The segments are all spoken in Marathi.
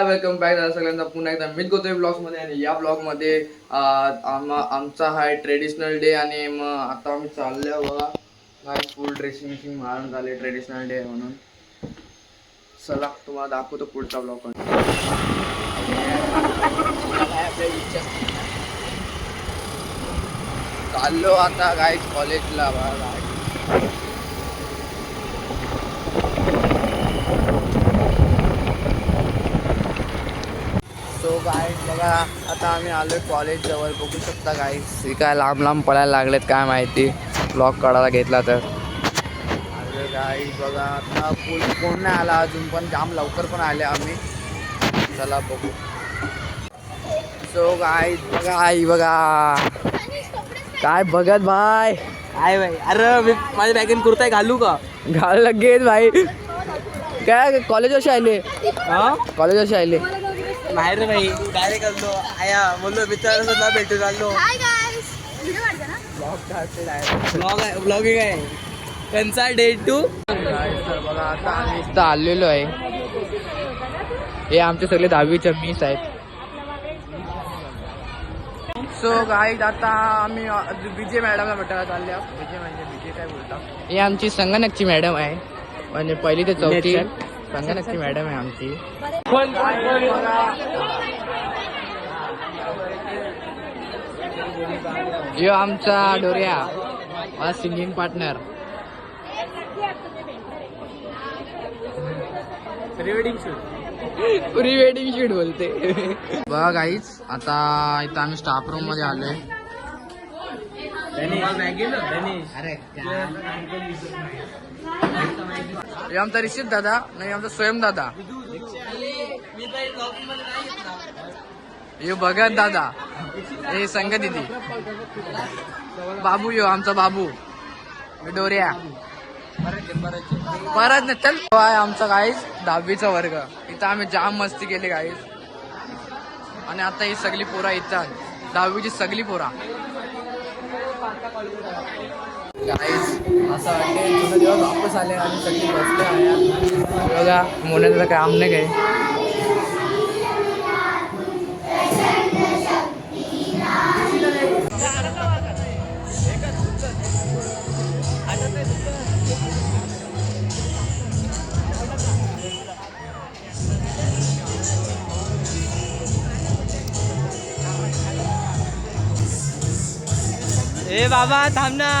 वेलकम बॅक दादा सगळ्यांचा पुन्हा एकदा मित गोते ब्लॉग्समध्ये. आणि या ब्लॉगमध्ये आमचा हा ट्रेडिशनल डे. आणि मग आता आम्ही चाललो बघा काय फुल ड्रेसिंग मिशिंग मारून झाले ट्रेडिशनल डे म्हणून. चला तुम्हाला दाखवतो पुढचा ब्लॉग. चाललो आता काय कॉलेजला बघा. सो गाईज बघा आता आम्ही आलोय कॉलेज जवळ. बघू शकता गाईज हे काय लांब लांब पळायला लागलेत काय माहिती. ब्लॉग काढायला घेतला तर अरे गाईज बघा आता कोण नाही आला अजून, पण जाम लवकर पण आले आम्ही. चला बघू. सो गाईज बघा आई बघा काय बघत भाई. काय भाई, अरे मी माझ्या बॅगेन कुर्ता घालू का? घाल लगेच भाई. काय कॉलेज असे आले? हा कॉलेज असे आले बाहेर रे भाई. डायरेक्ट आलो आया बोललो मित्रांना भेटून आलो. ब्लॉगिंग आहे त्यांचा डे टू. तर बघा आता आम्ही इथं आलेलो आहे. हे आमचे सगळे 10वीचे मिस आहेत. सो गाईज आता आम्ही विजय मॅडमला भेटायला चालले आहोत. विजय काय बोलता. ही आमची संगणकची मॅडम आहे म्हणजे पहिली ते चौथी संगणकची मॅडम आहे आमची. यो आमचा डोरिया माझा singing partner. Pre wedding shoot बोलते. बघा गाईज आता इथं आम्ही स्टाफ रूम मध्ये आलोय. हे आमचा ऋषित दादा नाही आमचा स्वयं दादा. यो भगत दादा हे संग दिदी. बाबू यो आमचा बाबू डोऱ्या. परत नाही चल. आमचा गाईज 10वीचा वर्ग. इथं आम्ही जाम मस्ती केली गाईज. आणि आता ही सगळी पोरा इथं 10वीची सगळी पोरा गाईज. असं वाटते जुने दिवस वापस आले आणि सगळी बसले आहे बघा. मोन्याचं काम नाही काय. ए बाबा थांब ना.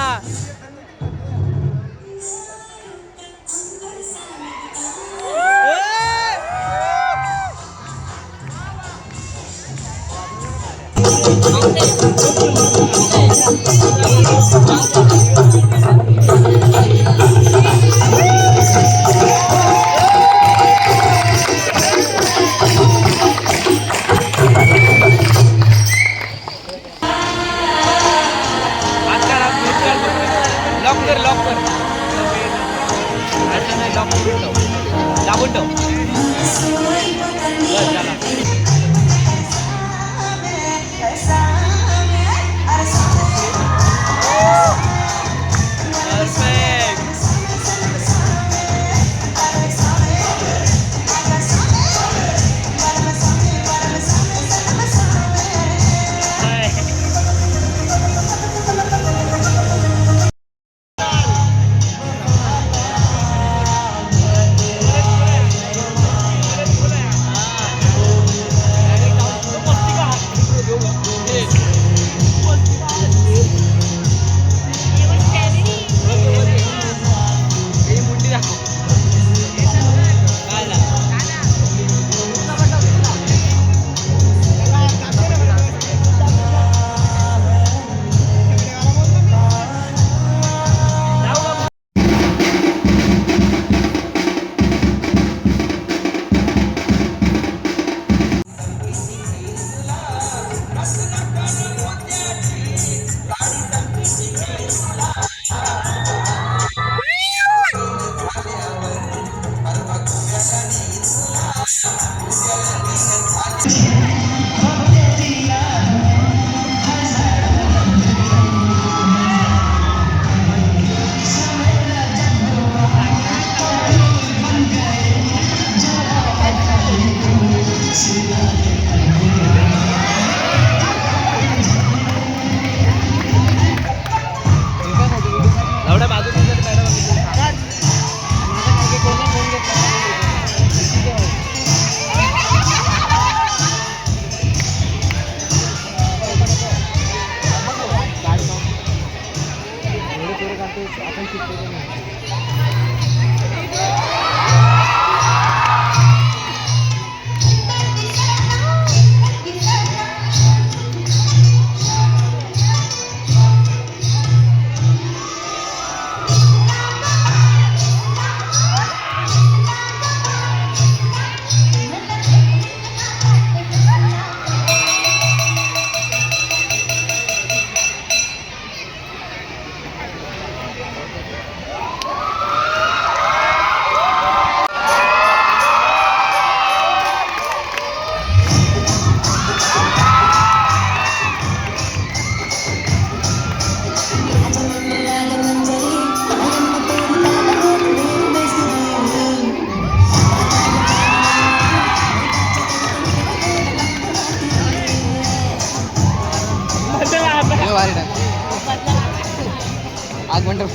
आगमन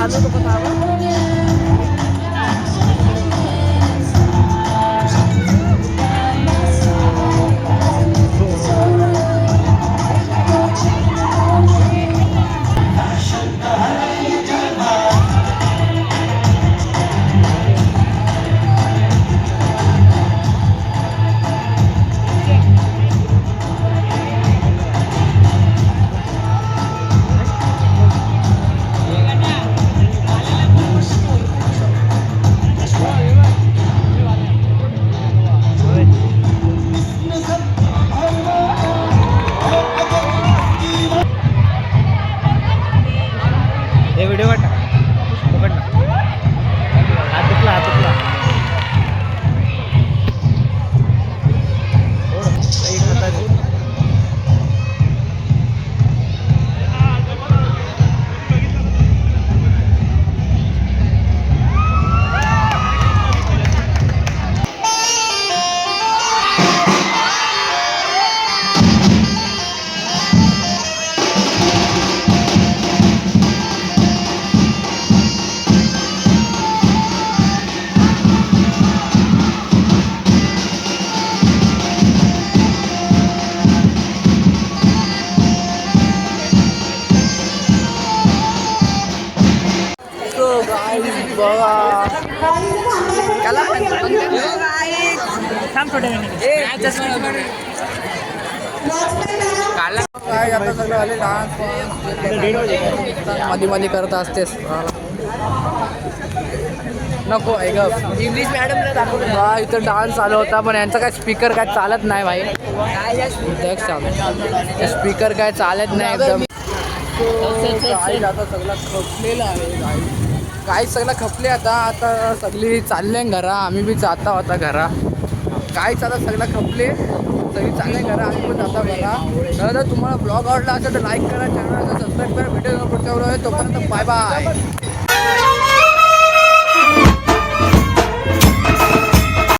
Ano to kasama? व्हिडिओ काढ पकड ना हात दुखला हात दुखला एक हातात बघा काय आता सगळं आले डान्स मध्ये मध्ये करत असतेस नको ऐक इंग्लिश मॅडमला दाखवलं हा इथं डान्स चालू होता पण यांचा काय स्पीकर काय चालत नाही भाई स्पीकर काय चालत नाही एकदम काही आता सगळं खपलेलं आहे काही सगळं खपले आता सगळी चालले घरा आम्ही बी जाता होता घरा काहीच आता सगळं खपले सगळी चालले घरा आम्ही पण जाता घरा जर तुम्हाला ब्लॉग आवडला असेल तर लाईक करा चॅनलला सबस्क्राईब करा व्हिडिओ पुढच्या व्हिडिओ तोपर्यंत बाय बाय